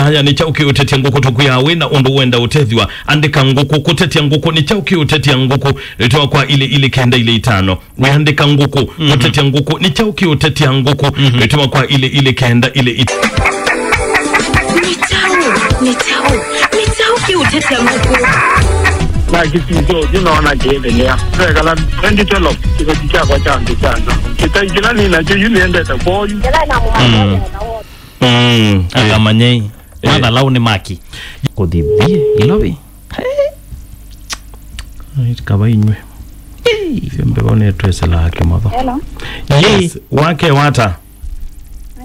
chaya ni chauki utetia nguku tukuyawe na undu wenda utethwa andika nguku kutetia nguku ni chauki utetia nguku litoa kwa ile kenda ile itano weandika nguku kutetia nguku ni chauki utetia nguku litoa kwa ile kenda ile itano ni chauki utetia nguku na kitu tunaona kiendelea kala 2012 kikajicha kwa chanzo sana kitajina ni na juu niende tapo jela na mwanzo akamanyei mwana launi maki kudhibie ilobi kabainywe fiambe bone twese lake motho hello yes wake wata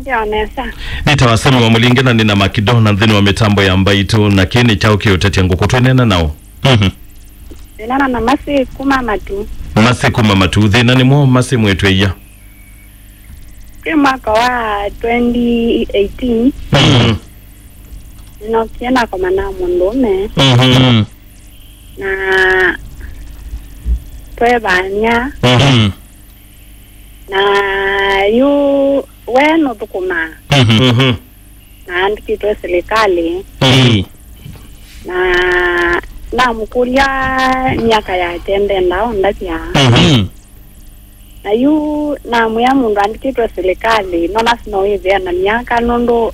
ndio nesa nitawasema wa mulingena nina makidona nthini wa mitambo ya mbaitu na kini chauki utetia nguku twenena nao nana na masi kuma matu thina ni mo masi mwetu iya mwaka wa 2018 ninakienda kwa mana mundume na twebanya na yu weno tukuma na andikitwe serikali na mukulia miaka ya tende ndao ndakia na yu na muya mundu andikitwe serikali nona sino hivi na miaka nondo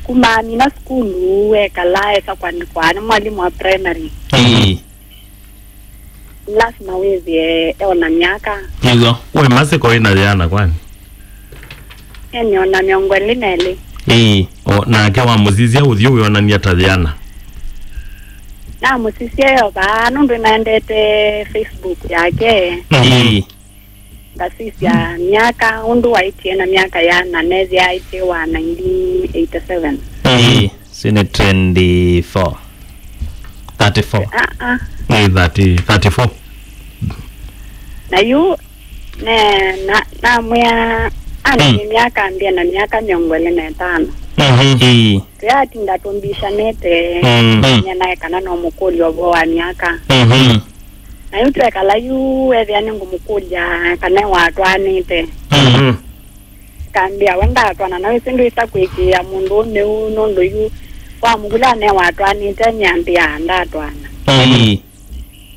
kuma nina skulu wekala eka kwa ni mwalimu wa primary lazima wewe ona miaka hizo we masi kwa ina jana kwani eni ona miongo linele na kewa muzizia uthio uona ni atadhiana na musisia yo ba nundu naendete Facebook yake ngasisia miaka undu waitie na miaka ya nanezi aitie wa 1987 sine 34 34 na yu na mwya ani miaka ambia na miaka miongole na 5 ya tinda tumbisha nete nyana kana no mukuli obo wa miaka na yu twekala yu ethiani ngumukulia kana watu anite kambia wenda atwana na wesindu isakwikia mundu neu nondo yu wa mugula ne watu anite nyambia ndatwana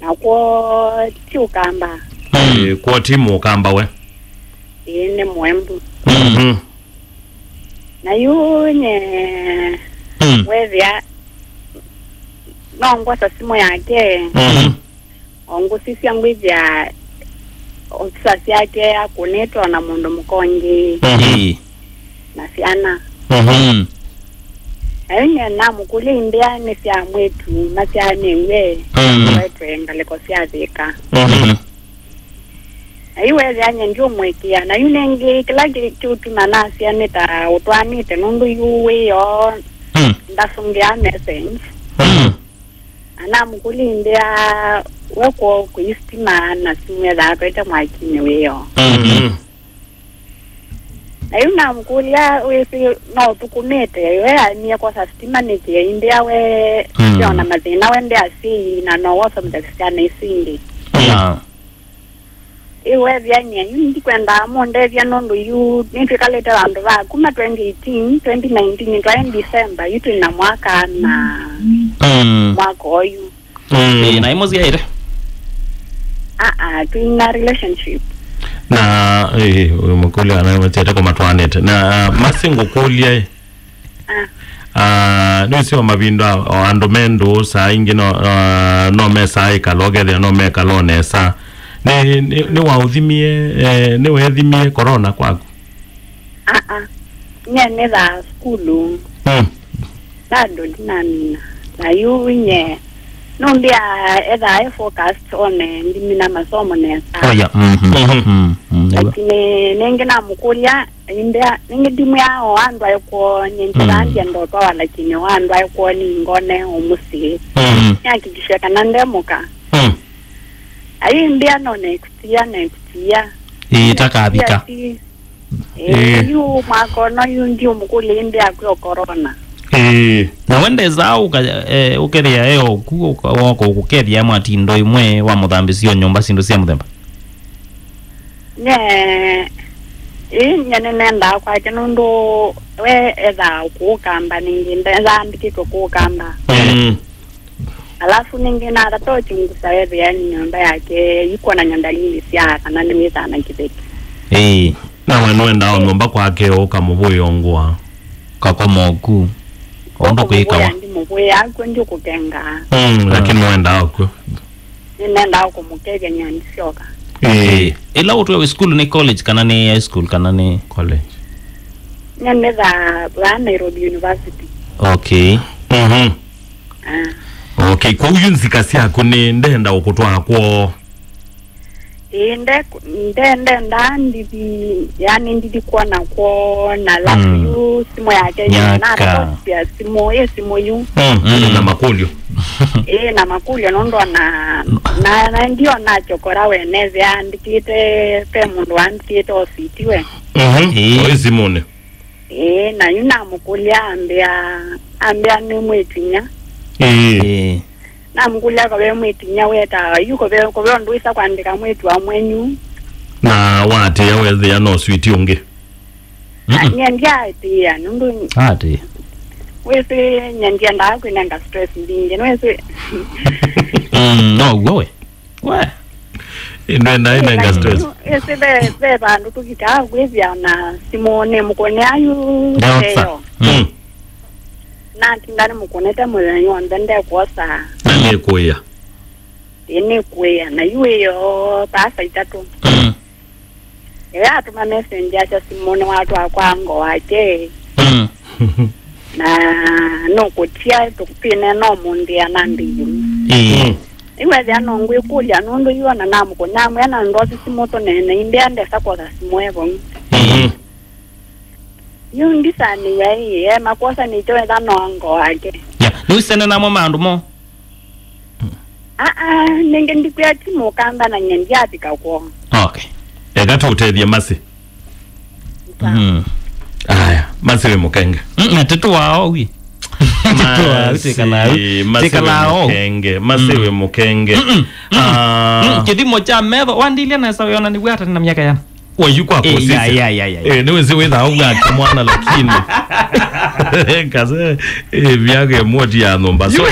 na kwa tiukamba kwa timu kamba we ine mwembu na yunye wevya nongwa sa simu yake ongu sisi yangu hivya ofisasi yake akunetwa na mundu mkongi na siana na yunye na mukuli india nisia mwetu na siane uwe wetu engaleko siazika iwe yanye ndio mwekia na yunenge kila kitu manasi aneta utwanite nundu yuwe yo ndasungia message ana mukulindia weko kuistima na simu za kweta mwakini weyo na yuna mukulia wesi no tukumete we ni kwa stima nikie india we yona mazina wende asi na no wasa mtakisiana isindi iwe vyanye ndi kwenda monde vya nondo yu nitikaleta vandu va kuma 2018 2019 twa December yitu na mwaka na mwaka oyu na imozia ire tuina relationship na mukulia na mtete kwa matwanete na masingo kulia nisi wa mabindo andu mendo saa ingi no mesa ikaloge no mekalone saa ni wauthimie ni wethimie corona kwako nye za skulu bado dinamina na yunye nundia edha focus one ndimina masomo nesa lakini nenge na mukulia india nenge dimu yao andu ayuko nyenjirandia ndoto lakini andu ayuko ni ngone umusi yakikisha kanande muka ayi ndia no next year itakabika yu makono yu ndio mukuli ndia kwa corona na wende zao ukeria wako kukeria matindo imwe wa muthambicio nyumba sindu cia muthemba nyane nenda kwa kinundu we eza kukamba ninginde ndikiko kukamba alafu ningine atatochunguza wewe yani nyumba yake yuko na nyandalili sia kana nimeza na kibeti na wanwenda nyumba kwake ukamubuyongwa kakomoku ondo kuikawa ndi mubuya yako ndio kukenga lakini mwenda wako nenda huko mukege nyani sioka ila utwe school ni college kana ni high school kana ni college nyandeza Nairobi University okay okay kwa uyunzika siako ni ndenda ukutwa kwa ndende ndandi yani ndilikuwa na kwa na lafu simu yake na pia simu yu na makulio na makulio nondo na ndio na chokora weneze andikite pe mundu andikite ofitiwe Simone na yuna mukulia ambia ni mwetinya na mkulia kwa mwetinya weta yuko kwa ndo isa kuandika mwetu wa mwenyu na wate ya weze ya no switi unge nyandia pia nundu ati wese nyandia nda kwenda stress ndinge wese no wewe ina stress ese be bandu tukita kwevya na Simone mukone ayu leo na tindani mukoneta mwenyo ndende kosa ni kuya ni kuya na yuyo pasa itatu ya tuma message ya Simone watu akwango wake na no kutia tukupine no mundi anambiyo iwe ya no ngwe kulya nondo yuana namuko namu yana ndozi simoto nene indiande sakoza simwevo yundisani yeye makosa ni toa dano ngo wake ya lusene na mama andumo ninge ndikuya timu kamba na nyendia pika kwa okay egata utethia masi aya masi we mukenge tetu wao wi masi we mukenge kidimo cha medho wandilia na sawa yona ni wata na miaka yana wayuko hapo sisi niwe ziwe za unga kamwana lakini kaze vyage modi ya nomba so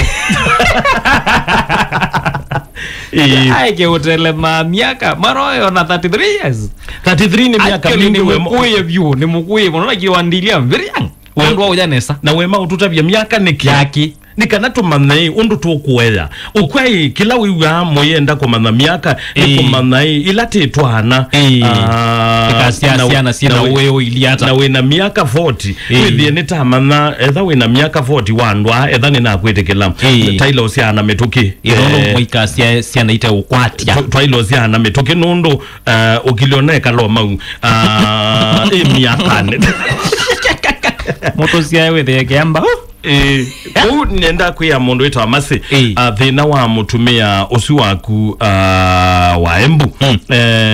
aike hotele ma miaka maroyo na 33 years 33 ni miaka mingi we mukuye view ni mukuye unaona kiwandilia very young wendo ujanesa na wema ututabia miaka nikiyaki nikanatumanayi undu tukuwela ukwai kila wiwa moyenda kumana miaka nikumanayi ilati twana sina uweo iliata na wena miaka 40 withie nitamana etha wena miaka 40 wandwa etha nina kwetekela tailo siana metuki irondo moika siana ite ukwatia tailo siana metuki nundu ukilioneka lo mau miaka moto sia wethe kiamba ku nenda kuya mundu witwa Amasi thina wa mutumia usi waku wa Embu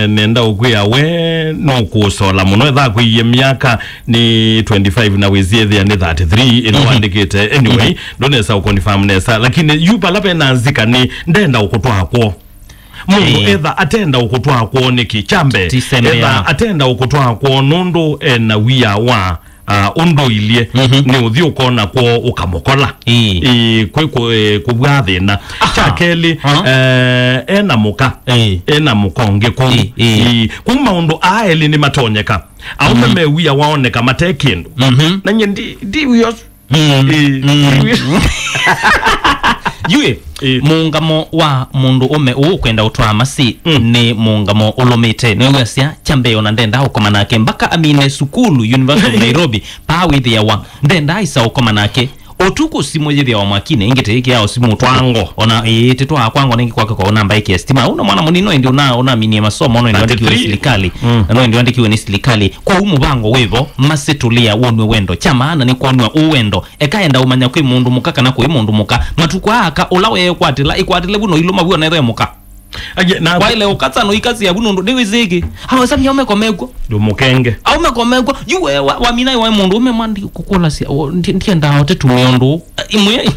nenda ukuya we no kusola muno etha kuiye miaka ni 25 na wezie thia ni 33 ino wandikite anyway ndonesa ukonfirm nesa lakini yupa lape nanzika ni ndenda ukutwa kwa mundu etha atenda ukutwa kwa niki chambe etha atenda ukutwa kwa nundu na wia wa undo ilie ni uthi ukona kwa ukamokola kubwa thina chakeli ena muka ena mukonge kuma undu aeli ni matonyeka au mewia waoneka matekindu na nyendi diwios yue muungamo wa mundu ume ukwenda utwa Amasi ni muungamo ulomite ni wesia chambe ona ndenda ukoma nake mpaka amine sukulu University of Nairobi pa withi wa ndenda isa ukoma nake otuko simu yithi wa makine ingete yake yao simu twango ona tetu akwango ningi kwake kwa namba yake estima una mwana munino ndio una minie masomo ono ndio ndikiwe serikali ono ndio ndikiwe ni serikali kwa umu bango wevo masitulia wonwe wendo chamaana ni kwanwa uwendo ekaenda umanya kwi mundu mukaka na kwi mundu muka matukwa aka ulawe ikwatile buno iluma bwa na ethe muka na wale ukatsa no ikazi ya buno ndi wizigi hawa samya umekomegwa ndo mukenge au umekomegwa yuwe wa mina wa mundu umemandi kukola si ndienda hote tumiondo imwe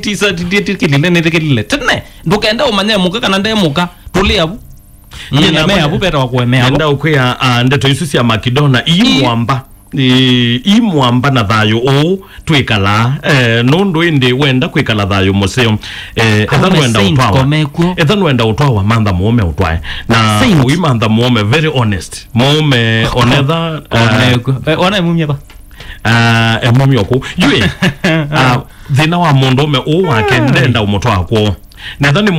tisa tikilile ne tikilile tene ndokenda umanya muka kana nde muka tulia bu mea bupeta wa kuemea nenda ukwea ndeto isu cia makidona imwamba na thayo o twikala nundu indi wenda kwikala thayo museo ethan wenda utwa wa mantha muome utwae na ui mantha muome very honest muome onetha ona mumya ba mumya oku yue thina wa mundu ume u wake ndenda umutwa kwa na thani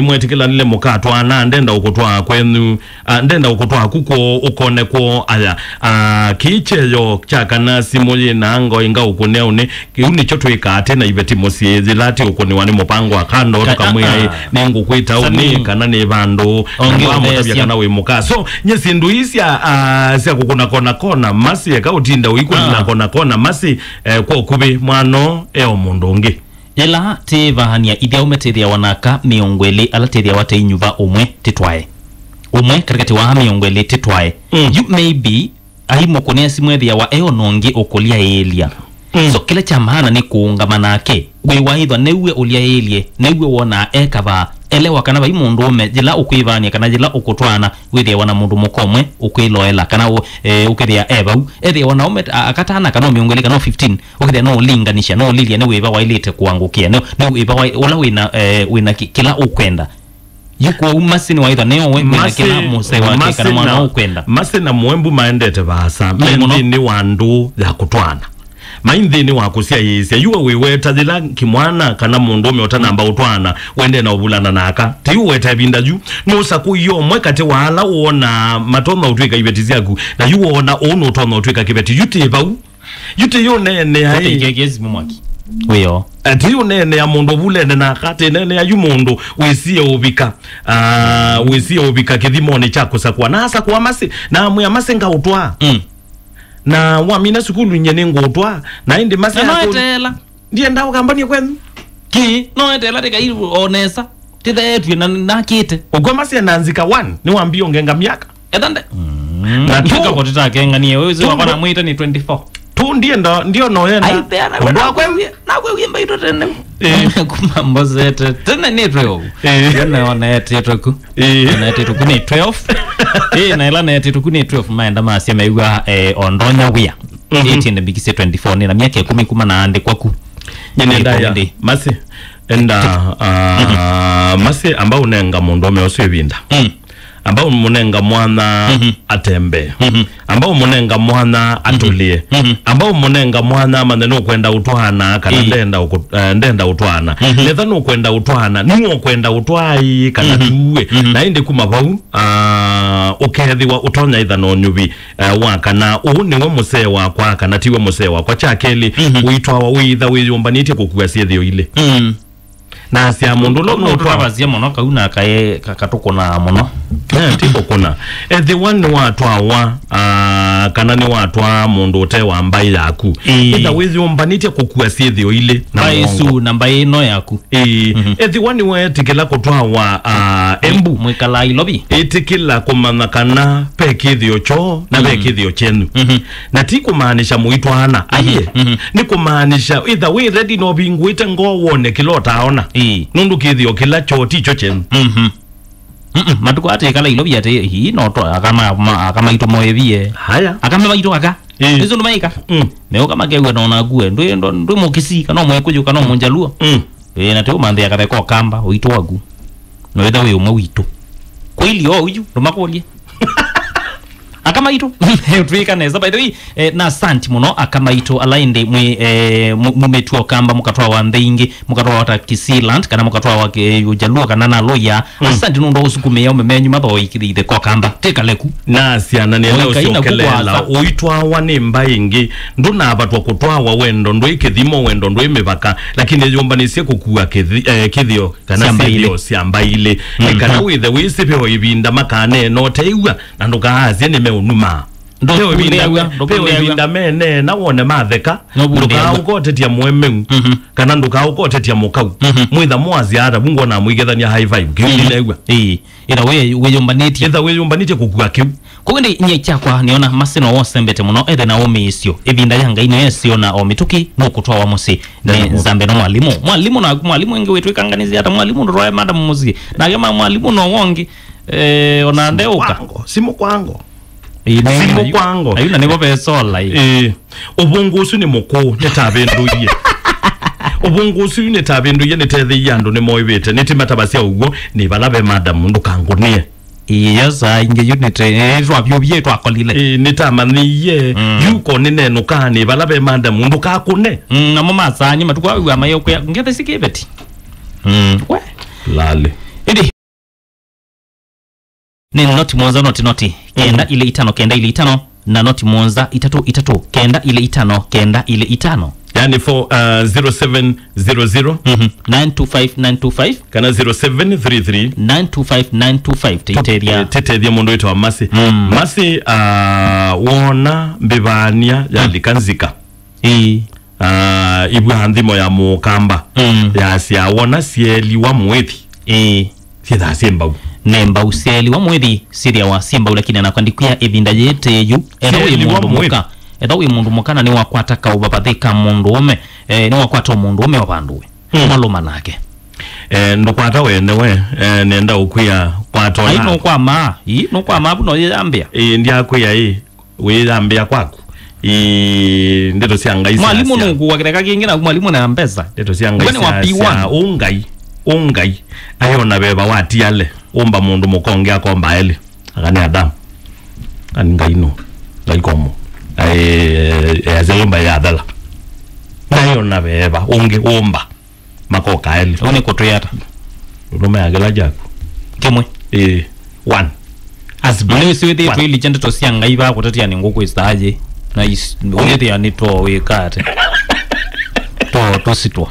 mwetikila nile mukatwa na ndenda ukutwa kwenu ndenda ukutwa kuko ukone ko aya kicheyo chakana simuye nango inga ukune une kiuni choto ikate na ibeti musiezi lati ukoni wani mupango akando tukamwe nengu kwita uni kana ne bando ngamo tabia kana we muka so nyesi nduisia sia kukuna kona masi yakautinda uikuna kona masi kwa kubi mwano mundu ela te vahania idea umeteria wanaka miongwele ala teria wate inyuva umwe katikati wa miongwele titwae you maybe ahimo konea simwethia wa nongi okolia elia so kila cha maana ni kuungamana nake we waithwa newe ulia elie newe wona ekava elewa kana bai mundu ume jila ukwivania kana jila ukutwana withia wana mundu mukomwe ukwiloela kana ukithia ebau ethia wana ume akatana kana miongwele kana 15 ukithia no linganisha no lilia newe iba wailite kuangukia no iba wala wina kila ukwenda yuko umasini waithwa neo we mena kila muse wake kana mwana ukwenda masina muembu maendete basa mendi ni wandu ya kutwana mainthini wakusia yisia yuwa wiweta thila kimwana kana mundu umeota amba utwana wende na ubulana naka ti uweta binda ju nusa kuyo mwekate wala uona matoma utwika ibeti ziaku na yuona ono utoma utwika kibeti yuti bau yuti yone ne ai gegezi mumaki weyo ati yone ya mundu bulene naka tene ya yumundu wisia ubika kithimoni chako sakwa nasa kwa masi na muya masenga utwa na wamina sukulu nyene ngotwa na indi masi noetela ndiye ndawo kambani kwenu ki noetela tika ilu onesa tita yetu na kite ugwa masi nanzika 1 ni wambio ngenga miaka edande na tuka kwa tita kenga niye wezi wakona mwita ni 24 tu ndiye ndio noyena na kwe mba ito tene kumambo zete tene ni 12 yone onete toku onete toku ni 12 na ila nete toku ni 12 maenda masi ameiwa ondonya wia 18 bikise 24 ni na miaka 10 kuma na ande kwaku nyenenda ya masi enda masi ambao unenga mundu omeosebinda ambao munenga mwana atembe ambao munenga mwana atulie ambao munenga mwana maneno kwenda utwana kana ndenda utwana nethano kwenda utwana niwo kwenda utwai kana tuwe na inde kuma bau ukethiwa utonya ithano nyubi wakana niwe musee wakwa kana tiwe musee wakwa chakeli uitwa wa witha wiyumbanite kukua siethio ile na sia mundu no twabazia mono kauna kae katukona mono tipo kuna the one watwa kana ni watwa mundu te wa mbai yaku ita wizi umbanite kukua siethio ile na Yesu na mbai no yaku the one we tikela kutwa wa embu mwikala ilobi itikila kumana kana pekithio cho na pekithio chenu na tikumaanisha muitwana aye ni kumaanisha either we ready no bingwite ngo wone kilota ona nundu kithio kila cho ticho chenu matuko ate kala ilobi ate hi no to akama ito moyevie haya akama ito aka izo ndo maika ne kama kewe no na gue ndo mokisi kana mwekuju kana monjaluo na te umande yakathe ko kamba uito wagu no wetha we umwe wito kwili uyu ndo makolie akama ito twika neza by the way na santi muno akama ito alainde mumetuo kamba mukatwa wa ndingi mukatwa wa Kisiland kana mukatwa wa Ujaluo kana na loya santi nundo usukumeya umemenyu maba ikithithe ko kamba tekaleku na siana ne leo siokelela uitwa wane mbaingi nduna abatwa kutwa wa wendo ndo ikithimo wendo ndo imebaka lakini yombanise kukua kithio kana sio siambaile kana withe wisipe ibinda makane no teiwa na ndukaazia ni unuma ndo binda mene na wone matheka nduka ukotetia mwemeu kana nduka ukotetia mukau mwitha mwazi ara bungo na mwigethania high five kiulilegwa ira we yombaniti etha we yombanite kukua kiu kundi nye chakwa niona masino wose mbete muno ethe na umi isio evinda yanga ino yesio na omituki nukutoa wa musi ni zambe no mwalimu ingi wetu ikanganizi hata mwalimu nroe madam muzi na kama mwalimu no wongi onandeuka simu kwango ayuna nibo besola ubungusu ni muku netabenduye ubungusu ni tabenduye netethe yando ne moibete netimatabasia ugo ni balabe madam ndukangunie Iyasa inge unite rwabyo byetu akolile nitamaniye yuko nene nukani balabe madam ndukakune na mama sanyi matukwa wa mayo kwa ngete sikebeti we lale idi ni noti mwanza noti kenda ile itano kenda ile itano na noti mwanza itatu kenda ile itano kenda ile itano yani for 0700 925 kana 0733 925 teteria mundu wetu wa masi masi wona mbivania ya likanzika ibu handimo ya mukamba ya siya wona sieli wa mwethi siya siembau nemba usieli wa mwethi siria wa siembau lakini anakwandikuya evinda yete yu edawe mundu muka edawe mundu mukana ni wakwataka ubapathika mundu ome ni wakwata mundu ome wabanduwe maluma nake ndokwata wenewe nenda ukuya kwatola ai no kwa ma buno yambia ndia kuya weyambia kwako ndeto siangaisa mwalimu nungu wakireka kingina mwalimu na mpesa ndeto siangaisa ungai ayona beba watiale umba mundu mukonge akomba ele akani adam angaino laikomo azeyomba yadala ayona beba umba makoka ele one kotoyata urume agela jako kemwe 1 asbule siwete to ili chende to sianga iba kutati yani ngoko isaje na uyete yani to wekate to sitwa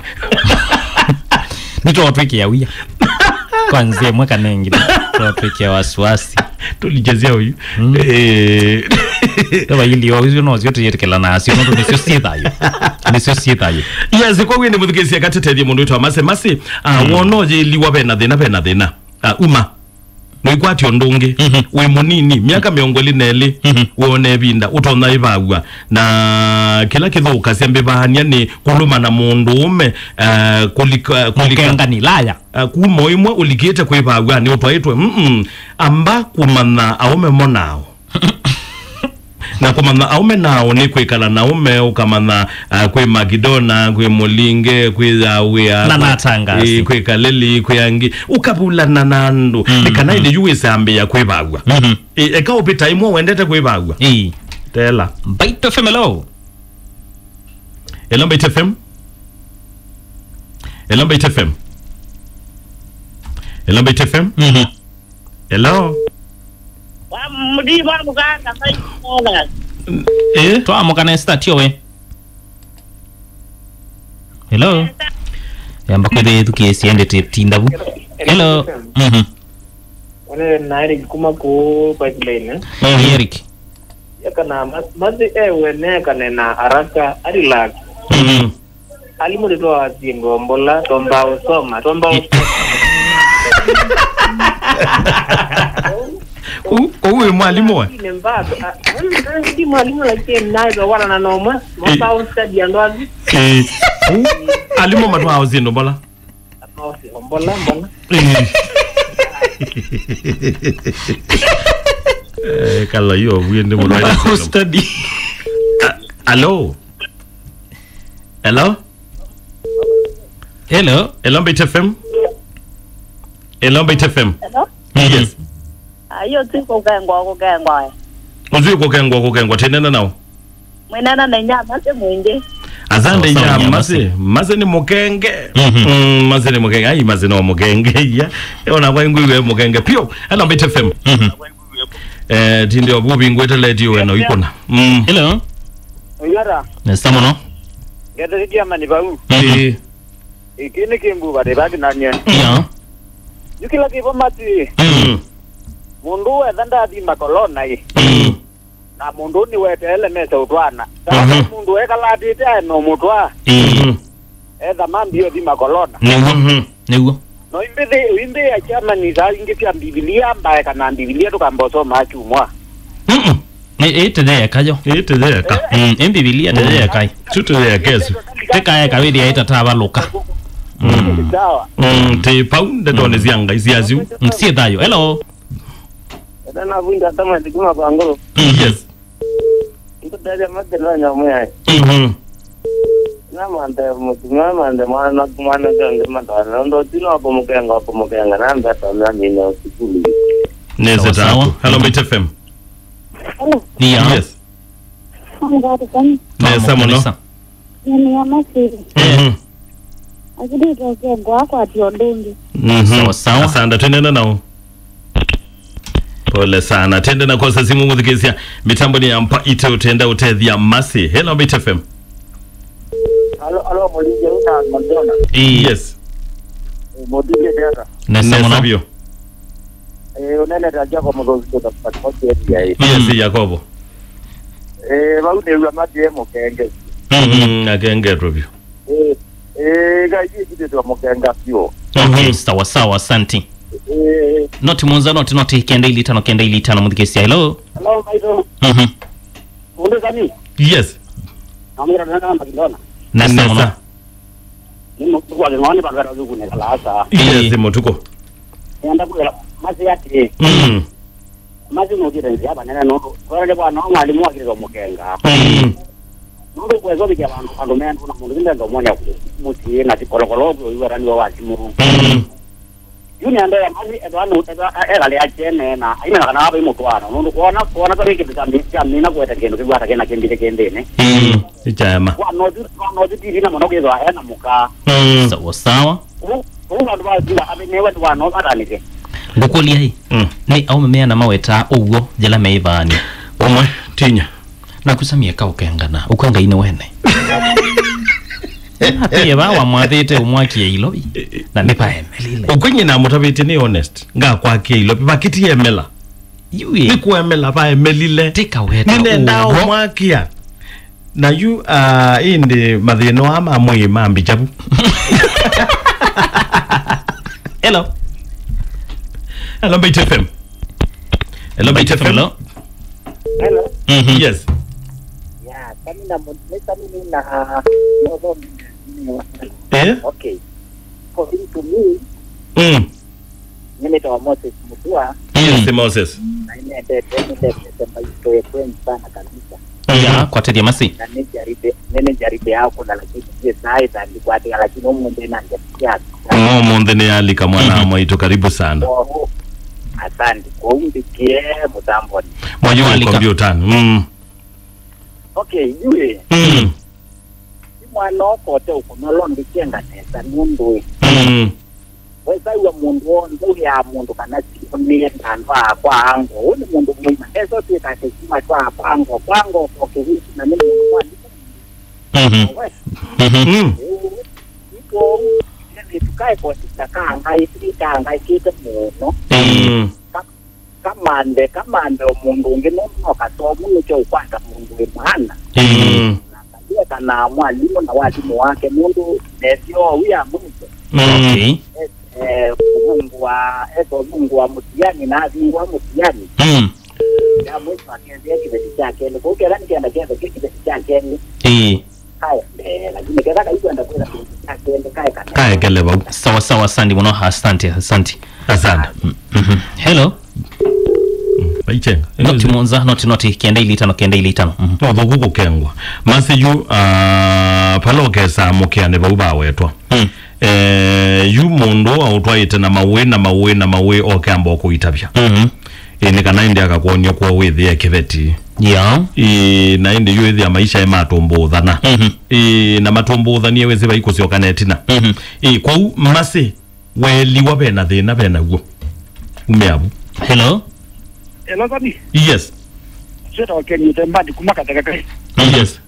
nito twiki ya wia kwanza mwaka nengi to twiki ya wasiwasi tulijezea huyu Ewa hili wawizi no zyote yetekela na asio ndo nisio sietayo yes kwa wende muthikesi ya katete mundu wetu wa masi wono je liwa bena thina uma noikwati ondungi we munini miaka miongoli neli wone binda utona ibagwa na kila kitho ukasembe bahania ni kuluma na mundu ume kulika ni laya kumo imwe ulikete kwibagwa ni utwaitwe amba kumana aume monao na kumana aume nao ni kwikala na ume ukamana kwe Magidona kwe Mulinge kwe Zawia na natanga kwe Kaleli kwe Angi ukabula na nandu nikana ile yuwese ambe ya kwe bagwa eka opita imwe wendete kwe bagwa tela Baito FM hello Baito FM Baito FM Baito FM hello mudi ba muganga sai to amukana start yowe hello yamba kwede tukisiende tindabu hello One nairi kuma ko pipeline Eric yakana mazi ewe kana na haraka relax alimu ndo asingo mbola tomba usoma uwe mwalimu wa ndi mwalimu lakini nayo wala na noma mpa ustadi andoazi alimu matwa auzindo mbola kala yo wende mbola ustadi hello Baito FM Baito FM yes ayo tiko kengwa Uzi kukengwa tenena nao mwenana na nyama te mwinde azande nyama mase ni mukenge mase ni mukenge ai mase no mukenge ya ona kwa ngwiwe mukenge pio Baito FM tinde obubi ngwete leti weno ikona hello yara nesamono gete kiama ni bau ikini kimbu bade baki na nyen yukila kipo mati mundu wethanda thima kolona na mundu ni wetele mesa utwana mundu wekalatite no mutwa etha mambio thima kolona nigo no imbe ya chama ni za ingi pia Biblia mbae kana Biblia tukambosoma achumwa Tede kajo. Tede ka. Bibilia tede kai. Tede kesu. Teka ka wedi aita taba luka. Sawa. Te pound done zianga isiazu. Msie dayo. Hello. Dana vunda tama tikuma bangoro. Yes. Ito dada madela nyamwe. Na mande mana gange madala ndo tino hapo mukenga na mbeta na nina sikuli. Neze tatu. Hello Bit FM. Yeah. Yes. Neza mono. Akidi toke gwako ationdungi. Sawa. Asante tendena nao. Pole sana. Tendena kwa simu mudhikisia. Mitambo ni ampa ite utenda utedhia masi. Hello Bit FM. Alo molije una Madonna. Yes. Modije data. Neza mono. Bio. Unene raja kwa mgozi kwa pasipoti ya hii. Yes, Yakobo. Waude wa mademo kenge. Agenge rubio. Gaji kitu mokenga pio. Sawa asante. Not monza not kenda ili tano mudhikisia. Hello. Hello Maito. Unde kani? Yes. Amira nana Madonna. Neza mono. Nimo kwa ngoni bagara zugu ne kalasa. Yes, motuko. Yanda kwa mazi yake. Mazi mugire nzaba nene no. Kwa kwa no mwalimu akirizo mukenga. Mungu kwa zobi ya bantu mena na mundu ndio ndo monya muti na tikolokolo yura ni wa timu. Yuni anda ya mazi edwanu era le achene na ina kana aba imutwana. Mundu kuona kwa kitu chambi na kweta kendo kigwata kena kende ne. Ichama. Kwa no didi na mono kwezo aya na muka. Sawa. Ndo ba dila abenewe ndwano atanike. Ngokoli hii. Ni au mmea na maweta ugo jela meivani. Omwe tinya. Na kusamia ka ukengana. Ukenga ine wene. Pia wa mwathete umwakie ilobi. Na nipa emelile. Ukwenye na mutabiti ni honest. Nga kwa kia ilobi. Bakiti emela. Yue. Ni kuemela pa emelile. Tika weta nine na umwakia. Na yu indi madhino ama mwi mambi jabu. Hello. Hello Bit FM. Hello Bit FM. Hello. Yes. Yeah, kami na okay. For him to me, nime to Moses Mutua. Yes, Moses. Na nende maisto friend sana kabisa. Yeah, kwa tedia masi. Na nene jaribe yako na lakini je saida ndikwa lakini umunde na ndia. Munde ni alika mwana mwaito karibu sana. Asante kwa umbikie mutamboni. Mwayo alika computer. Okay, yule. Mwana kote ukono ndikenga nesa mundu. Wesa uwa mundu ondu ya mundu kana sikumie ndandwa kwa ango. Uni mundu mwima. Eso tika tekima kwa ango. Kwa ango koke hisi na nini kwa ndiko. Iko nini tukae kwa titaka angai kita muno. Kamande omundu ngino nokasomu nucho ukwanda mundu imana. Nakajia kana mwalimu na walimu wake mundu nesio uya mundu. Okay. Mungu wa mutiani na azingu wa mutiani. Ya mwisu wakezea kibesi chake. Kuke lani kianda kibesi chake. Kaya, lakini kekaka hiku anda kweza kibesi chake. Kaya keleba. Sawa sandi mwono asante. Asante. Hello. Baichenga. Noti monza, noti kenda ili tano. Wabo kuku kengwa. Masi yu palo kesa mukiane bauba wetwa. Yu mundu autwaite na mawe oke amba kuitabya. Ine kana indi akakuonia kwa wethi ya kiveti. Yeah. Na indi yu ethi ya maisha ya matumbo thana. Na matumbo thani ewezi baiko sio kanetina. Kwa masi weli wabena thina bena uo. Umeabu. Hello. Hello Zami. Yes. Sio wakeni tembadi kumaka takakai. Yes.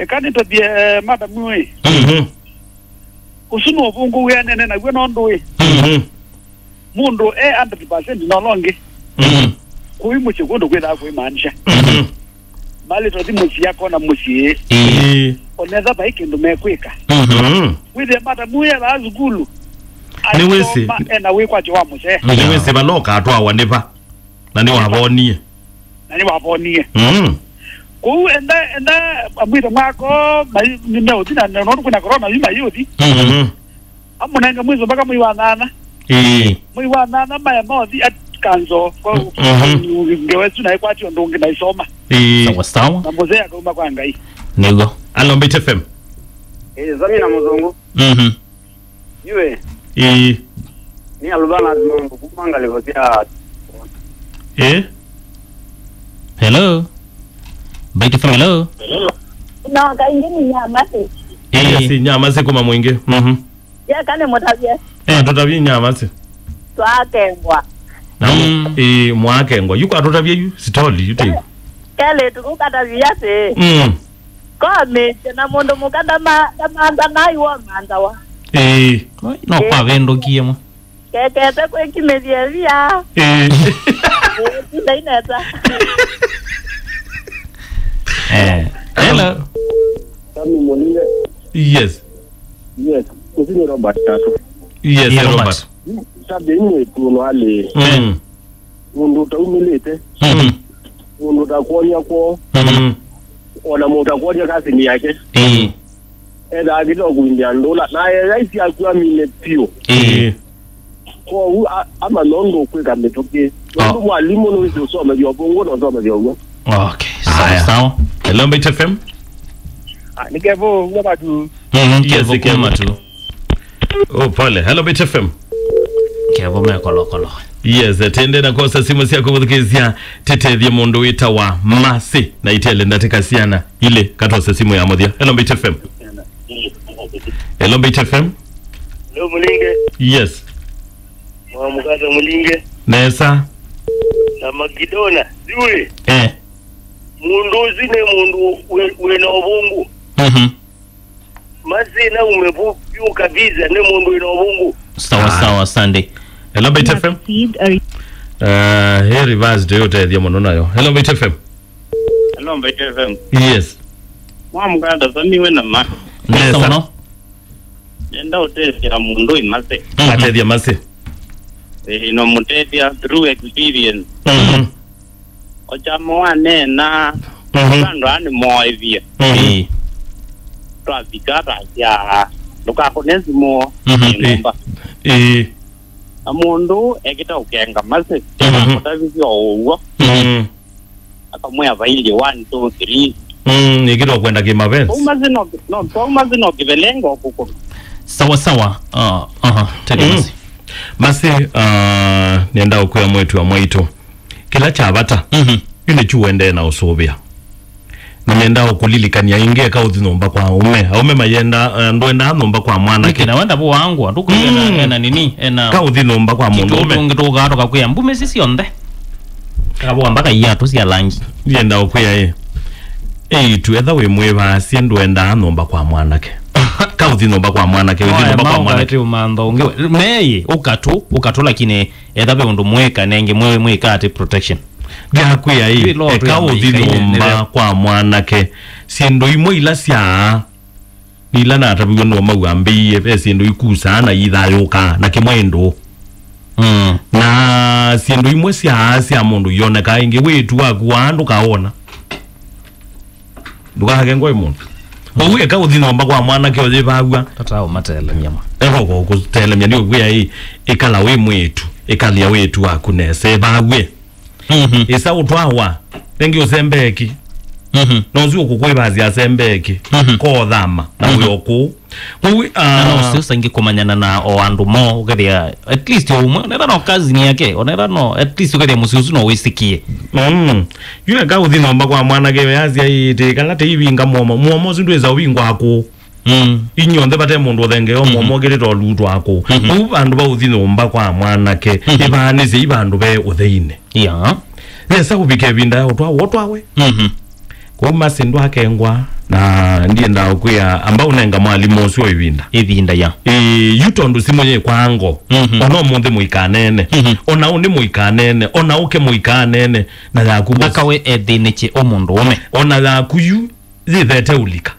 Kani to die madam mwe. Usunu obungu we nene na gwe nondo we. Mundu 100% no longe. Kuimu chikondo kwenda kwa maanisha. Mali to dimusi yako na musi. Oneza ba ikindu mekwika. Withe madam mwe la azugulu. Ni wese. Na we kwa chiwa muse. Ni wese baloka atwa waneva. Na ni wabonie. na ni waponie Mm. enda amwita mwako ni utina no kuna corona yuma yuthi Mhm. amunanga mwizo mpaka mwi wa nana mwi wa nana maya mothi atkanzo kwa ngewetu na ikwati ndungi na isoma sawa sawa na mzee akauma kwa ngai nego Alombe FM. zami na muzungu yue ni alubana mungu kumanga levotia hello Bite FM hello No, kaingini nyama si. Si nyama se kuma mwingi. Ya kane motavye. Totavye nyama se. Twakengwa. Na mwakengwa. Yuko atotavye yu sitoli yute. Kele tukukatavya se. Kome na mundu mukanda manza nayo manza wa. No kwa vendo kiemo. Kekete kwe kimevye vya. Inaineta. Hello. Kami Molinge. Yes. Kusini Robert tatu. Yes, Robert. Sabe ine tuno ale. Mundu taumilete. Mundu takonya ko. Ona mundu takonya kasi ni yake. Eda agito kuindia ndola. Na yaisi akuwa mine pio. Ko ama nondo kweka metoke. Mundu mwalimu no hizo soma vya bongo no soma vya ugo. Okay. Sawa. Hello Bite FM. Nikevo ngoma tu. Yes, ikema tu. Oh, pole. Hello Bite FM. Kevo me kolo. Yes, tende na kosa simu siya kubuthikizia tetethia mundu wita wa masi na itele ndateka siana ile katose simu ya mothia. Hello Bite FM. Hello Bite FM. Hello Molinge. Yes. Mwamukaza Molinge. Nesa. Na Magidona. Yule. Mundu zine mundu wena obungu. Mazina umevuka kabisa ne mundu wena obungu. Sawa Sunday. Hello Bite FM. Here reverse do yote ya mono nayo. Hello Bite FM. Hello Bite FM. Yes. Mwamukaza zami wena ma. Nesa no. Nenda utesya mundu imase. Atethia masi. No mutethia through experience. Ochamo anena kando ani moivia twabikara ya lukakonezi mo ngomba amundu ekita ukenga mase kutavizio uwo akamwe availi 1 2 3 nikito kwenda kimapenzi umazino kivelengo kuko sawa tedi masi nienda ukuya mwetu wa mwaito kila chabata yune chuwende na usobia nenda okulilikania inge ka uthinomba kwa aume mayenda ndwenda nomba kwa mwana kina wenda bo wangu nduko ena nini ena ka uthinomba kwa mundu ume ngitoka atoka kuya mbume sisi onde kabo ambaka yatu cia langi yenda okuya tuetha we mweba si ndwenda nomba kwa mwanake ka uthinomba kwa mwanake uthinomba kwa mwanake umando ngewe meye ukatu lakini ethabe undu mweka nenge mweka ati protection gyakuya eka uthinomba kwa mwanake sindu imwe ila cia ila na tabigo no magwambiye pe sindu ikusa na ithayuka na kimwendo na sindu imwe cia mundu yoneka ingi witu akwa ndu kaona ndukahage ngoi mundu owe eka uthinomba kwa mwanake oje bagwa tatao matele nyama eho kutele mya ndio gwa ekala we mwetu ekalia wetu akunese bagwe isa utwawa nengi usembeki nozi ukukwebazi asembeki ko dhama na uyoku wewe sasa ngikomanyana na oandu mo ukadia at least onera no kazi ni yake onera no at least ukadia musiusu no wisikie yule ka uthinomba kwa mwana ke yazi aite kana te ibinga momo zindweza ubingwa ako inyonde bate mundu othenge omo gerito lutu ako bandu ba uthinomba kwa mwana ke ibanize ibandu be utheine nesa kubike binda otwawe kwa masindu akengwa na ndienda okuya ambao nenga mwalimu osio ibinda ya yutondu simonye kwango ono munde muikanene ona undi muikanene ona uke muikanene na yakubo akawe edineche omundu ome ona yakuyu zithete ulika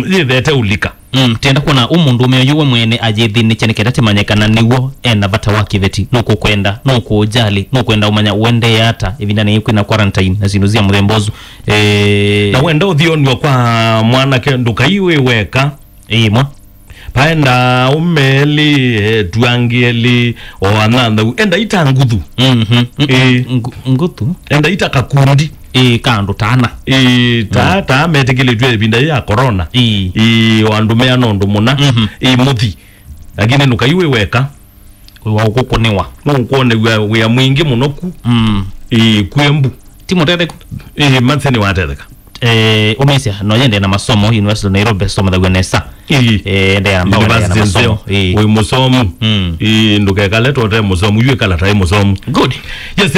zithete ulika tenda kuona umundu umeyoyuwe mwene ajethini chene kedate manyekana niwo ena bata wa kiveti nuko kwenda nuko ujali nuko kwenda umanya uende yata evinda ni kwina quarantine na zinuzia murembozu na wenda uthionwa kwa mwana ke ndukaiwe weka mwa paenda umeli tuangieli o ananda enda ita nguthu nguthu enda ita kakundi kando tana ta metekele twe binda ya corona wandumea nondo muna muthi lakini nukaiwe weka wa ukukoniwa nukone we mwingi munoku kwembu timotetheka matheni watetheka umesia no yende na masomo University of Nairobi soma da gwenesa ende ya masomo we musomu ndukekale tote musomu yue kala tai musomu good yes